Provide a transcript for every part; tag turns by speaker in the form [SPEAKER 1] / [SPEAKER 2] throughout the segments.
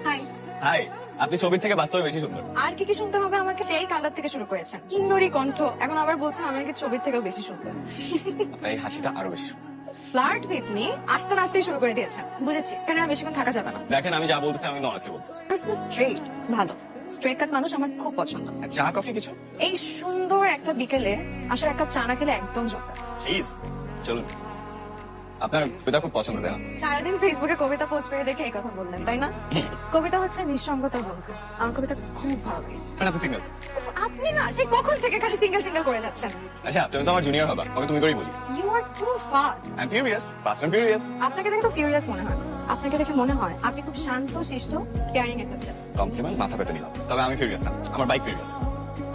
[SPEAKER 1] High.
[SPEAKER 2] High, আপনি ছবির থেকে বাস্তবে বেশি সুন্দর।
[SPEAKER 1] আর কি কি শুনতে হবে আমাকে? সেই কালার থেকে শুরু করেছেন, কিন্নরি কণ্ঠ, এখন আবার বলছেন আমি নাকি ছবির থেকেও বেশি সুন্দর।
[SPEAKER 2] আপনার এই হাসিটা আরো বেশি সুন্দর।
[SPEAKER 1] ফ্লার্ট উইথ মি আসতে না আসতেই শুরু করে দিয়েছেন, বুঝেছি। এখানে আর বেশিক্ষণ থাকা যাবে না।
[SPEAKER 2] দেখেন, আমি যা বলতেছি আমি অনেস্টলি বলতেছি।
[SPEAKER 1] স্ট্রেট ভালো, স্ট্রেট কাট মানুষ আমার খুব পছন্দ।
[SPEAKER 2] চা কফি কিছু?
[SPEAKER 1] এই সুন্দর একটা বিকেলে আসলে এক কাপ চা না খেলে একদম জোগাড়।
[SPEAKER 2] প্লিজ চলুন। আপনার কবিতা খুব পছন্দ, তাই না?
[SPEAKER 1] সারাদিন ফেসবুকে কবিতা পোস্ট করে দেখে এই কথা বললেন, তাই না? কবিতা হচ্ছে নিঃসঙ্গতার বন্ধু। আমার কবিতা খুব ভালো লাগে।
[SPEAKER 2] মানে আপনি সিঙ্গেল?
[SPEAKER 1] আপনি না সেই কখন থেকে খালি সিঙ্গেল সিঙ্গেল করে যাচ্ছেন।
[SPEAKER 2] আচ্ছা, তুমি তো আমার জুনিয়র হবা, ওকে তুমি করেই বলি।
[SPEAKER 1] You are too fast.
[SPEAKER 2] I am furious, fast and furious.
[SPEAKER 1] আপনাকে দেখে তো ফিউরিয়াস মনে হয় না। আপনাকে দেখে মনে হয় আপনি খুব শান্ত, শিষ্ট, কেয়ারিং একটা ছেলে।
[SPEAKER 2] কমপ্লিমেন্ট মাথা পেতে নিলাম, তবে আমি ফিউরিয়াস না, আমার বাইক ফিউরিয়াস।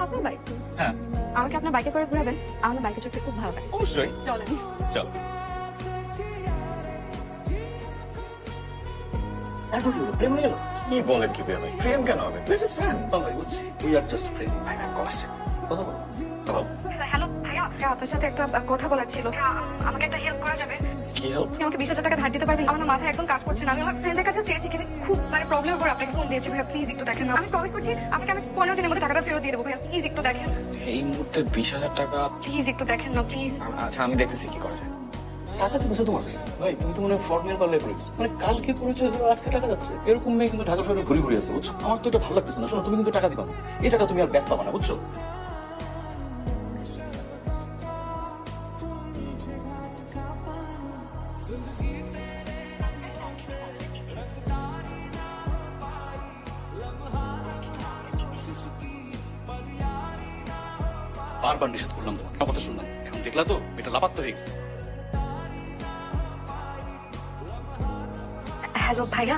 [SPEAKER 1] আপনার বাইক?
[SPEAKER 2] হ্যাঁ,
[SPEAKER 1] আমাকে আপনার বাইকে করে ঘুরাবেন? আমার বাইকে চড়তে খুব ভালো লাগে।
[SPEAKER 2] অবশ্যই।
[SPEAKER 1] চলেন।
[SPEAKER 2] চলো।
[SPEAKER 3] এরপর কি হলো? প্রেম হয়ে গেল?
[SPEAKER 2] কি বলেন কি ভাই? প্রেম কেন হবে? This is friend.
[SPEAKER 3] সবাই বুঝছি উই আর জাস্ট ফ্রেন্ড।
[SPEAKER 2] ভাই কলেজ
[SPEAKER 3] কথা বলো।
[SPEAKER 1] হ্যালো ভাইয়া, আপনার সাথে একটা কথা বলার ছিল। আমাকে একটা হেল্প করা যাবে?
[SPEAKER 2] কি হেল্প?
[SPEAKER 1] আপনি আমাকে 20,000 টাকা ধার দিতে পারবেন? আমার না মাথায় একদম কাজ করছে না। আমি আমার ফ্রেন্ডের কাছে চেয়েছি, কিন্তু খুব প্রবলেম করে আপনাকে ফোন দিয়েছি। ভাইয়া প্লিজ একটু দেখেন না। আমি প্রমিস করছি আপনাকে আমি 15 দিনের মধ্যে টাকাটা ফেরত দিয়ে দেবো। ভাইয়া প্লিজ একটু দেখেন।
[SPEAKER 2] এই মুহূর্তে 20,000 টাকা?
[SPEAKER 1] প্লিজ একটু দেখেন না প্লিজ।
[SPEAKER 2] আচ্ছা, আমি দেখতেছি কি করা যায়।
[SPEAKER 3] টাকা দিতেছে তোমার কাছে? ভাই তুমি তো মনে হয় ফ্রড মেল পারলে করেছো। মানে কালকে পরিচয় হলো, আজকে টাকা যাচ্ছে। এরকম মেয়ে কিন্তু ঢাকা শহরে ঘুরি ঘুরি আছে, বুঝছো? আমার তো এটা ভালো লাগতেছে না। শোনো, তুমি কিন্তু টাকা দিবা না। এই টাকা তুমি আর ব্যাক পাবা না, বুঝছো? বারবার নিষেধ করলাম তোমাকে, আমার কথা শুনলাম। এখন দেখলা তো এটা লাপাত্ত হয়ে গেছে।
[SPEAKER 1] হ্যালো ভাইয়া।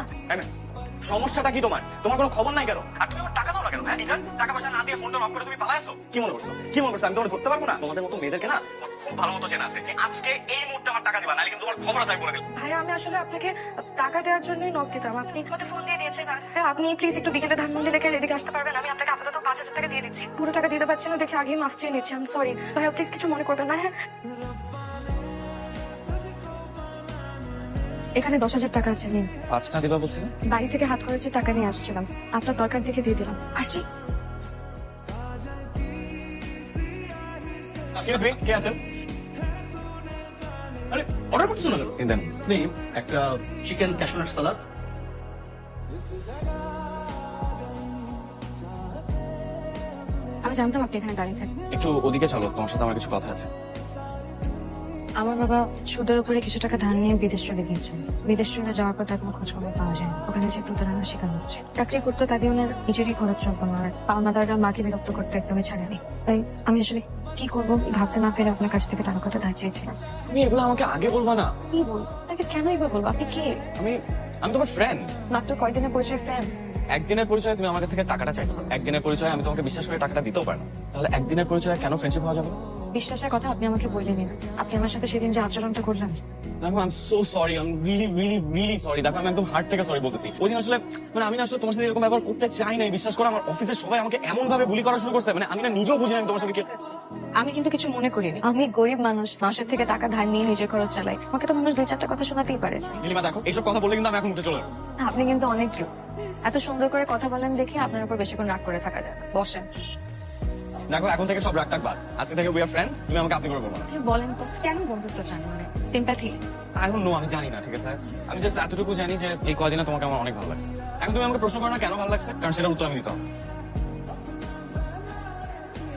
[SPEAKER 2] সমস্যাটা কি তোমার? তোমার কোনো খবর নাই কেন? আর তুমি আমার টাকা দাও না কেন? হ্যাঁ, নিজের টাকা পয়সা না দিয়ে ফোনটা অফ করে তুমি পালাইছো। কি মনে করছো? কি মনে করছো আমি তোমাকে ধরতে পারবো না? তোমাদের মতো মেয়েদেরকে না আমার খুব ভালো মতো চেনা আছে। আজকে এই মুহূর্তে আমার টাকা দিবা, নাহলে কিন্তু তোমার খবর আছে আমি বলে দিলাম।
[SPEAKER 1] ভাইয়া আমি আসলে আপনাকে টাকা দেওয়ার জন্যই নক দিতাম। আপনি আমাকে ফোন দিয়ে দিয়েছেন। আর আপনি প্লিজ একটু বিকেলে ধানমন্ডি লেকে এদিকে আসতে পারবেন? আমি আপনাকে আপাতত 5,000 টাকা দিয়ে দিচ্ছি। পুরো টাকা দিতে পারছি না দেখে আগেই মাফ চেয়ে নিচ্ছি। আমি সরি ভাইয়া, প্লিজ কিছু মনে করবেন না। হ্যাঁ, এখানে 10,000 টাকা আছে, নিন।
[SPEAKER 2] 5 না দিবা বলছিলে?
[SPEAKER 1] বাড়ি থেকে হাত খরচে টাকা নিয়ে আসছিলাম, আপনার দরকার দেখে দিয়ে দিলাম। আসি।
[SPEAKER 2] এক্সকিউজ মি, কে আছেন?
[SPEAKER 3] আরে অর্ডার করতেছো না কেন?
[SPEAKER 2] দেন।
[SPEAKER 3] নেই, একটা চিকেন ক্যাশনাট সালাদ।
[SPEAKER 1] আমি জানতাম আপনি এখানে দাঁড়িয়ে থাকেন।
[SPEAKER 2] একটু ওদিকে চলো, তোমার সাথে আমার কিছু কথা আছে।
[SPEAKER 1] আমার বাবা সুদের উপরে কিছু টাকা ধার নিয়ে বিদেশ চলে গিয়েছেন। বিদেশ চলে যাওয়ার পর তার কোনো খোঁজ খবর পাওয়া যায় না। ওখানে যে প্রতারণার শিকার হচ্ছে। চাকরি করতে তাকে ওনার নিজেরই খরচ চলতো না, আর পাওনাদাররা মাকে বিরক্ত করতে একদমই ছাড়েনি। তাই আমি আসলে কি করবো ভাবতে না পেরে আপনার কাছ থেকে টাকা কটা ধার চেয়েছিলাম।
[SPEAKER 2] তুমি এগুলো আমাকে আগে বলবা না?
[SPEAKER 1] কি বলবো তাকে? কেনই বা বলবো? আপনি কে?
[SPEAKER 2] আমি আমি তোমার ফ্রেন্ড।
[SPEAKER 1] মাত্র কয়দিনের পরিচয় ফ্রেন্ড?
[SPEAKER 2] একদিনের পরিচয়ে তুমি আমার কাছ থেকে টাকাটা চাইতে পারো, একদিনের পরিচয়ে আমি তোমাকে বিশ্বাস করে টাকাটা দিতেও পারো। তাহলে একদিনের পরিচয়ে কেন ফ্রেন্ডশিপ হওয়া যাবে না?
[SPEAKER 1] বিশ্বাসের কথা আপনি আমাকে বললেন। আপনি আমার সাথে সেদিন যে আচরণটা করলেন,
[SPEAKER 2] দেখো, I am so sorry, I am really really really sorry. দেখো, আমি একদম হার্ট থেকে সরি বলতেছি। ওই দিন আসলে মানে আমি না আসলে তোমার সাথে এরকম ব্যবহার করতে চাই নাই। বিশ্বাস করো, আমার অফিসের সবাই আমাকে এমন ভাবে বুলি করা শুরু করছে, মানে আমি না নিজেও বুঝি না আমি তোমার সাথে কি।
[SPEAKER 1] আমি কিন্তু কিছু মনে করিনি। আমি গরিব মানুষ, মানুষের থেকে টাকা ধার নিয়ে নিজের খরচ চালাই। আমাকে তো মানুষ 2-4টা কথা শোনাতেই পারে।
[SPEAKER 2] নীলিমা দেখো, এইসব কথা বলে কিন্তু আমি এখন উঠে চলে যাবো।
[SPEAKER 1] আপনি কিন্তু অনেক কিউট। এত সুন্দর করে কথা বলেন দেখে আপনার উপর বেশিক্ষণ রাগ করে থাকা যায় না। বসেন।
[SPEAKER 2] দেখো, এখন থেকে সব রাগ টাক বাদ। আজকে থেকে উই আর ফ্রেন্ডস। তুমি আমাকে আপনি করে বলবো না।
[SPEAKER 1] আপনি বলেন তো কেন বন্ধুত্ব চান? মানে সিম্প্যাথি?
[SPEAKER 2] আই ডোন্ট নো, আমি জানি না, ঠিক আছে? আমি জাস্ট এতটুকু জানি যে এই কয়দিনে তোমাকে আমার অনেক ভালো লাগছে। এখন তুমি আমাকে প্রশ্ন করো না কেন ভালো লাগছে, কারণ সেটার উত্তর আমি দিতে হবে।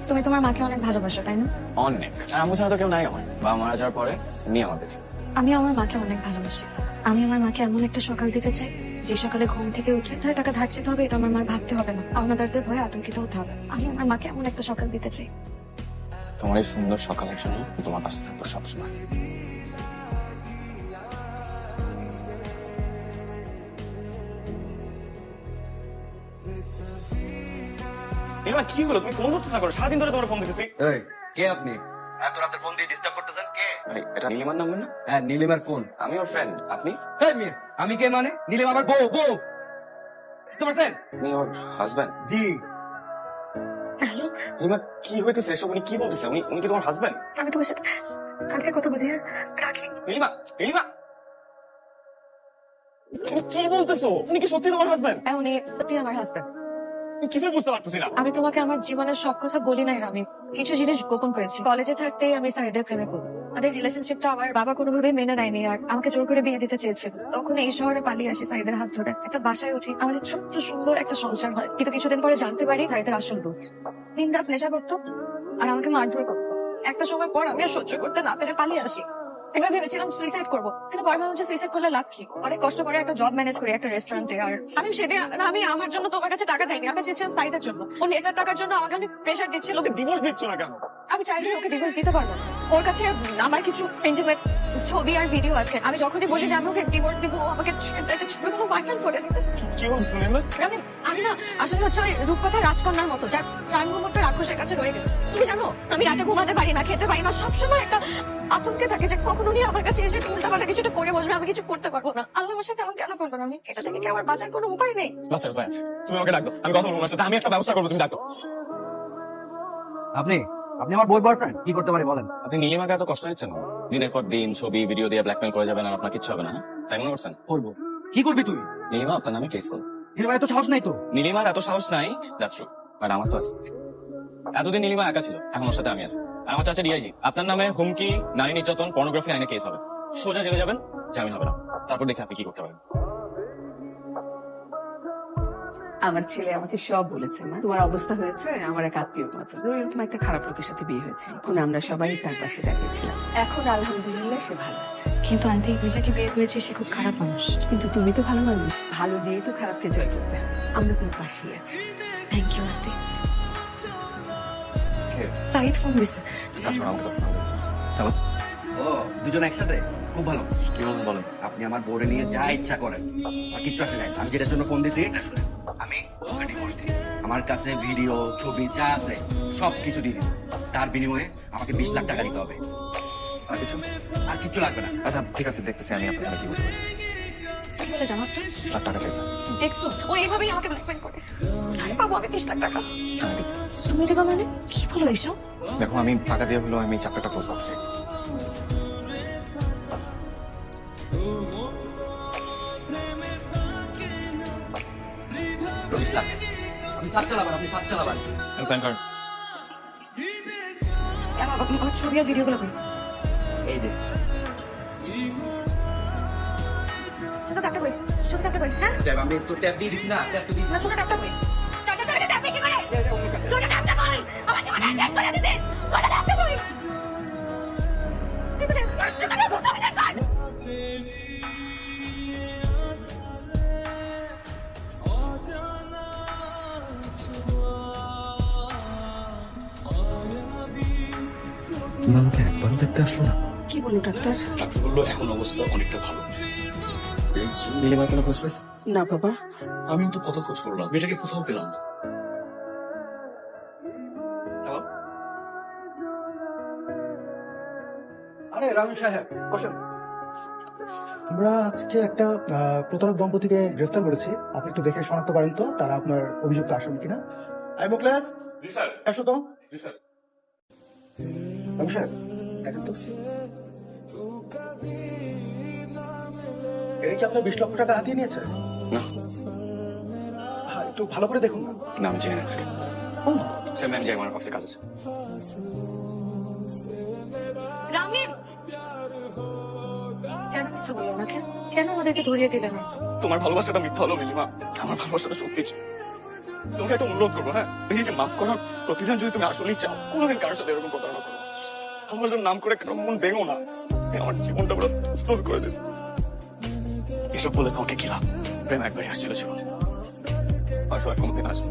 [SPEAKER 1] তুমি তোমার মাকে অনেক ভালোবাসো, তাই না?
[SPEAKER 2] অনেক। আর আমি ছাড়া তো কেউ নাই আমার। বাবা মারা যাওয়ার পরে উনি আমাকে ছিল।
[SPEAKER 1] আমি আমার মাকে অনেক ভালোবাসি। আমি আমার মাকে এমন একটা সকাল দিতে চাই যে সকালে ঘুম থেকে উঠে তাই টাকা ধার চেতে হবে এটা আমার মার ভাবতে হবে না। আপনাদের ভয়ে আতঙ্কিত হতে হবে। আমি আমার মাকে এমন একটা সকাল দিতে চাই।
[SPEAKER 2] তোমার এই সুন্দর সকালের জন্য তোমার পাশে থাকবো সবসময়। নীলিমা, কি হলো? তুমি ফোন ধরতে না করো? সারাদিন ধরে তোমার ফোন দিতেছি।
[SPEAKER 4] এই, কে আপনি? এত রাতে ফোন দিয়ে ডিস্টার্ব করতেছেন কে?
[SPEAKER 2] ভাই, এটা নীলিমার নাম্বার না?
[SPEAKER 4] হ্যাঁ, নীলিমার ফোন।
[SPEAKER 2] আমি ওর ফ্রেন্ড। আপনি?
[SPEAKER 4] এই মেয়ে, আমি কে মানে? নীলিমা আমার বউ, বউ। বুঝতে পারছেন?
[SPEAKER 2] আপনি ওর হাজবেন্ড?
[SPEAKER 4] জি।
[SPEAKER 1] হ্যালো,
[SPEAKER 2] নীলিমা, কি হইতেছে এসব? উনি কি বলতেছে? উনি কি তোমার হাজবেন্ড?
[SPEAKER 1] আমি তোমার সাথে কালকে কথা বলি। রাখি।
[SPEAKER 2] নীলিমা, নীলিমা। তুমি কি বলতেছো? উনি কি সত্যি তোমার হাজবেন্ড?
[SPEAKER 1] হ্যাঁ, উনি সত্যি আমার হাজবেন্ড।
[SPEAKER 2] কিছুই বুঝতে পারতেছি না।
[SPEAKER 1] আমি তোমাকে আমার জীবনের সব কথা বলি নাই রামি, কিছু জিনিস গোপন করেছি। কলেজে থাকতেই আমি সাইদের প্রেমে পড়ি। আমাদের রিলেশনশিপটা আমার বাবা কোনোভাবেই মেনে নেয়নি আর আমাকে জোর করে বিয়ে দিতে চেয়েছিল। তখন এই শহরে পালিয়ে আসি সাইদের হাত ধরে, একটা বাসায় উঠি, আমাদের ছোট্ট সুন্দর একটা সংসার হয়। কিন্তু কিছুদিন পরে জানতে পারি সাইদের আসল রূপ। দিন রাত নেশা করতো আর আমাকে মারধর করতো। একটা সময় পর আমি আর সহ্য করতে না পেরে পালিয়ে আসি। এবার ভেবেছিলাম সুইসাইড করবো, কিন্তু পরে ভাবলাম যে সুইসাইড করলে লাভ কি। অনেক কষ্ট করে একটা জব ম্যানেজ করি একটা রেস্টুরেন্টে। আর আমি সেদিন আমি আমার জন্য তোমার কাছে টাকা চাইনি, আমি চেয়েছিলাম সাইদের জন্য। ও নেশার টাকার জন্য আমাকে অনেক প্রেশার দিচ্ছিল।
[SPEAKER 2] ডিভোর্স দিচ্ছ না কেন?
[SPEAKER 1] আমি চাইলে ওকে ডিভোর্স দিতে পারবো না। ওর কাছে আমার কিছু ইন্টিমেট ছবি আর ভিডিও আছে। আমি যখনই বলি যে আমি ওকে ডিভোর্স দিব, ও আমাকে ছবিগুলো ভাইরাল করে দিতে।
[SPEAKER 2] কি বলছো নির্মল?
[SPEAKER 1] আমি না আসলে হচ্ছে ওই রূপকথা রাজকন্যার মতো, যার প্রাণভ্রমণটা রাক্ষসের কাছে রয়ে গেছে। তুমি জানো আমি রাতে ঘুমাতে পারি না, খেতে পারি না, সবসময় একটা আতঙ্কে থাকে যে কখন উনি আমার কাছে এসে উল্টাপাল্টা কিছুটা করে বসবে, আমি কিছু করতে পারবো না। আল্লাহ আমার সাথে এমন কেন করবেন? আমি এটা থেকে কি আমার বাঁচার কোনো উপায় নেই?
[SPEAKER 2] বাচ্চার উপায় আছে। তুমি আমাকে ডাক দাও, আমি কথা বলবো ওনার সাথে। আমি একটা ব্যবস্থা করবো, তুমি ডাক দাও।
[SPEAKER 4] আপনি আপনি আমার বই বয়ফ্রেন্ড, কি করতে পারি বলেন?
[SPEAKER 2] আপনি নীলিমাকে এত কষ্ট দিচ্ছেন? দিনের পর দিন ছবি ভিডিও দিয়ে ব্ল্যাকমেল করে যাবেন আর আপনার কিচ্ছু হবে না, হ্যাঁ? তাই মনে করছেন?
[SPEAKER 4] করবো। কি করবি তুই?
[SPEAKER 2] নীলিমা আপনার নামে কেস করো।
[SPEAKER 4] এর এত সাহস নাই তো?
[SPEAKER 2] নীলিমার এত সাহস নাই, দ্যাটস ট্রু, বাট আমার তো আছে। এতদিন নীলিমা একা ছিল, এখন ওর সাথে আমি আছি। আর আমার চাচা ডিআইজি, আপনার নামে হুমকি, নারী নির্যাতন, পর্নোগ্রাফি আইনে কেস হবে। সোজা জেলে যাবেন, জামিন হবে না। তারপর দেখে আপনি কি করতে পারেন।
[SPEAKER 5] আমার ছেলে আমাকে সব বলেছে, মা তোমার অবস্থা হয়েছে আমার এক আত্মীয় মতো। এরকম একটা খারাপ লোকের সাথে বিয়ে হয়েছিল, এখন আমরা সবাই তার পাশে দাঁড়িয়েছিলাম। এখন আলহামদুলিল্লাহ সে ভালো আছে।
[SPEAKER 1] কিন্তু আন্টি, যাকে বিয়ে করেছি সে খুব খারাপ মানুষ।
[SPEAKER 5] কিন্তু তুমি তো ভালো মানুষ, ভালো দিয়ে তো খারাপকে জয় করতে হবে। আমরা তোমার পাশেই আছি।
[SPEAKER 1] Thank you aunty. Saeed phone দিছে।
[SPEAKER 2] চলো।
[SPEAKER 4] ও দুজন একসাথে, খুব ভালো।
[SPEAKER 2] কি বলবেন বলেন।
[SPEAKER 4] আপনি আমার বোর্ডে নিয়ে যা ইচ্ছা করেন, আর কিচ্ছু আসে নাই। আমি যেটার জন্য ফোন দিছি আমি ওকে ডিভোর্স দিই। আমার কাছে ভিডিও ছবি যা আছে সব কিছু দিয়ে দিন। তার বিনিময়ে আমাকে 20 লাখ টাকা দিতে হবে।
[SPEAKER 2] আর কিছু?
[SPEAKER 4] আর কিচ্ছু লাগবে না।
[SPEAKER 2] আচ্ছা ঠিক আছে, দেখতেছি আমি আপনাকে কি বলতে পারি।
[SPEAKER 1] কি বলে জানো আপনি?
[SPEAKER 2] 20 লাখ টাকা চাইছে।
[SPEAKER 1] দেখছো ও এইভাবেই আমাকে ব্ল্যাকমেল করে। কোথায় পাবো আমি 20 লাখ টাকা?
[SPEAKER 2] আমি দিব।
[SPEAKER 1] তুমি দেবা মানে? কি বলো এইসব?
[SPEAKER 2] দেখো, আমি টাকা দিয়ে হলেও আমি চাকরিটা ক্লোজ করতে চাই।
[SPEAKER 4] আপনি সাত চালাবেন, আপনি সাত চালাবেন।
[SPEAKER 2] সাইন করেন।
[SPEAKER 1] আমার ছবি আর ভিডিওগুলো কই?
[SPEAKER 4] এই যে
[SPEAKER 1] ছোট ট্যাপটা কই? ছোট ট্যাপটা কই? হ্যাঁ?
[SPEAKER 4] ট্যাব, আমি তো ট্যাব দিয়ে দিছি না, ট্যাব তো দিয়ে
[SPEAKER 1] না, ছোট ট্যাপটা কই? ছোট ট্যাপ কি করে? ছোট ট্যাপটা কই? আমার জীবনটা শেষ করে দিছিস। ছোট ট্যাপটা কই?
[SPEAKER 2] আমাকে একবার দেখতে আসলো না।
[SPEAKER 5] কি বললো ডাক্তার?
[SPEAKER 3] ডাক্তার বললো এখন অবস্থা অনেকটা ভালো।
[SPEAKER 2] নীলিমার কোনো খোঁজ পেয়েছে?
[SPEAKER 5] না বাবা,
[SPEAKER 3] আমিও তো কত খোঁজ করলাম, মেয়েটাকে কোথাও পেলাম না।
[SPEAKER 2] হ্যালো?
[SPEAKER 6] আরে রামি সাহেব, বসেন। আমরা আজকে একটা প্রতারক দম্পতিকে গ্রেফতার করেছি। আপনি একটু দেখে শনাক্ত করেন তো তারা আপনার অভিযুক্ত আসামি কিনা। I Mukhles,
[SPEAKER 2] G sir.
[SPEAKER 6] এসো তো।
[SPEAKER 2] জি স্যার।
[SPEAKER 6] রামি সাহেব, দেখেন তো এরা কি আপনার 20 লক্ষ টাকা হাতিয়ে নিয়েছে?
[SPEAKER 2] না
[SPEAKER 6] হ্যাঁ, একটু ভালো করে দেখুন না।
[SPEAKER 2] না, আমি চিনি না তাকে।
[SPEAKER 6] কোন?
[SPEAKER 2] সে ম্যাম যাই, আমার অফিসে কাজ আছে।
[SPEAKER 1] রামিম, কেন কিছু বললো না? কেন আমাদেরকে ধরিয়ে দিলে না?
[SPEAKER 2] তোমার ভালোবাসাটা মিথ্যা হলো নীলিমা, আমার ভালোবাসাটা সত্যি ছিল। তোমাকে একটা অনুরোধ করবো, হ্যাঁ, এই যে মাফ করার প্রতিদান যদি তুমি আসলেই চাও, কোনোদিন কারোর সাথে এরকম প্রতারণা করো না। ভালোবাসার নাম করে কারো মন ভেঙো না। আমার জীবনটা পুরো স্তব্ধ করে দিয়েছে। এসব বলে তোমাকে কি লাভ? প্রেম একবারই আসছিল জীবন, আর কোনোদিন আসবো।